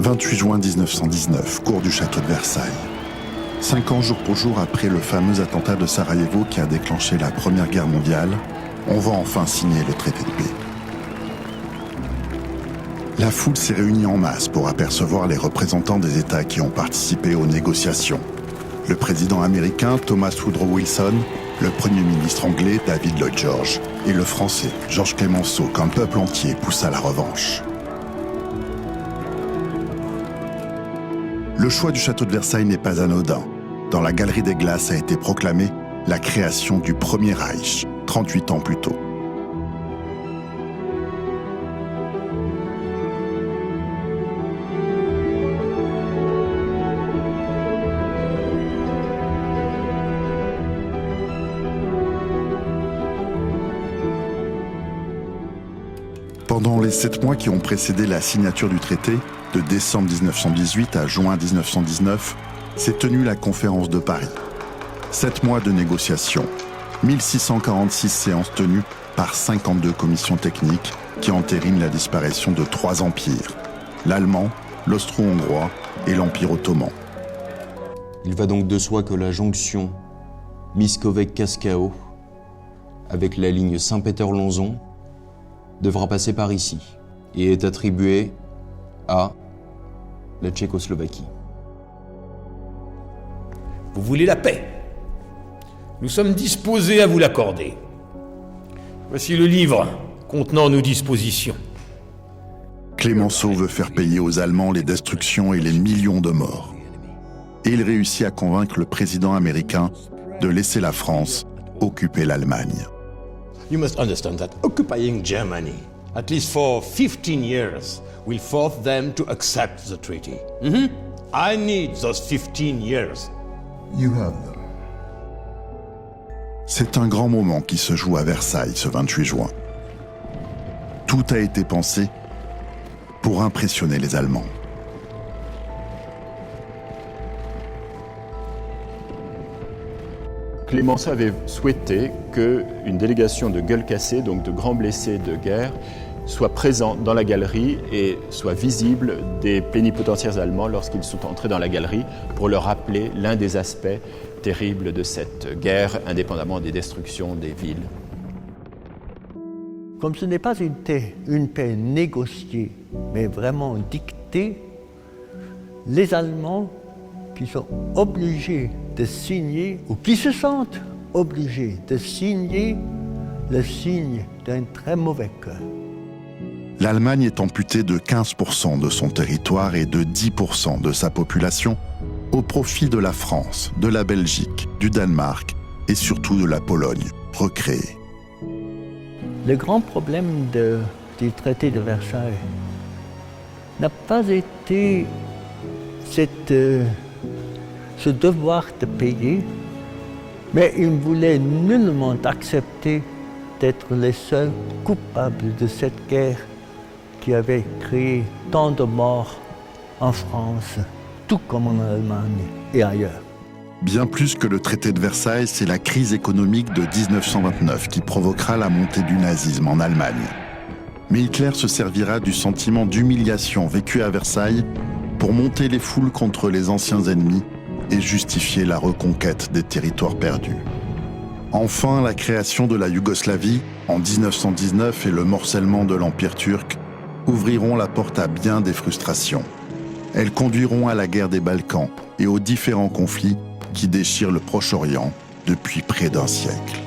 28 juin 1919, cour du château de Versailles. 5 ans jour pour jour après le fameux attentat de Sarajevo qui a déclenché la Première Guerre mondiale, on va enfin signer le traité de paix. La foule s'est réunie en masse pour apercevoir les représentants des États qui ont participé aux négociations. Le président américain Thomas Woodrow Wilson, le premier ministre anglais David Lloyd George et le français Georges Clemenceau qu'un peuple entier pousse à la revanche. Le choix du château de Versailles n'est pas anodin. Dans la Galerie des Glaces a été proclamée la création du Premier Reich, 38 ans plus tôt. Pendant les 7 mois qui ont précédé la signature du traité, de décembre 1918 à juin 1919, s'est tenue la conférence de Paris. 7 mois de négociations, 1646 séances tenues par 52 commissions techniques qui entérinent la disparition de 3 empires, l'allemand, l'austro-hongrois et l'Empire ottoman. Il va donc de soi que la jonction Miskolec-Kaskao avec la ligne Saint-Péter-Lonzon devra passer par ici et est attribuée à la Tchécoslovaquie. Vous voulez la paix? Nous sommes disposés à vous l'accorder. Voici le livre contenant nos dispositions. Clemenceau veut faire payer aux Allemands les destructions et les millions de morts. Et il réussit à convaincre le président américain de laisser la France occuper l'Allemagne. You must understand that occupying Germany, at least for 15 years, will force them to accept the treaty. I need those 15 years. You have them. C'est un grand moment qui se joue à Versailles ce 28 juin. Tout a été pensé pour impressionner les Allemands. Clemenceau avait souhaité qu'une délégation de gueules cassées, donc de grands blessés de guerre, soit présente dans la galerie et soit visible des plénipotentiaires allemands lorsqu'ils sont entrés dans la galerie pour leur rappeler l'un des aspects terribles de cette guerre, indépendamment des destructions des villes. Comme ce n'est pas une paix négociée, mais vraiment dictée, les Allemands qui sont obligés de signer, ou qui se sentent obligés de signer le signe d'un très mauvais cœur. L'Allemagne est amputée de 15% de son territoire et de 10% de sa population au profit de la France, de la Belgique, du Danemark et surtout de la Pologne, recréée. Le grand problème du traité de Versailles n'a pas été ce devoir de payer, mais il ne voulait nullement accepter d'être les seuls coupables de cette guerre qui avait créé tant de morts en France, tout comme en Allemagne et ailleurs. Bien plus que le traité de Versailles, c'est la crise économique de 1929 qui provoquera la montée du nazisme en Allemagne. Mais Hitler se servira du sentiment d'humiliation vécu à Versailles pour monter les foules contre les anciens ennemis et justifier la reconquête des territoires perdus. Enfin, la création de la Yougoslavie en 1919 et le morcellement de l'Empire turc ouvriront la porte à bien des frustrations. Elles conduiront à la guerre des Balkans et aux différents conflits qui déchirent le Proche-Orient depuis près d'un siècle.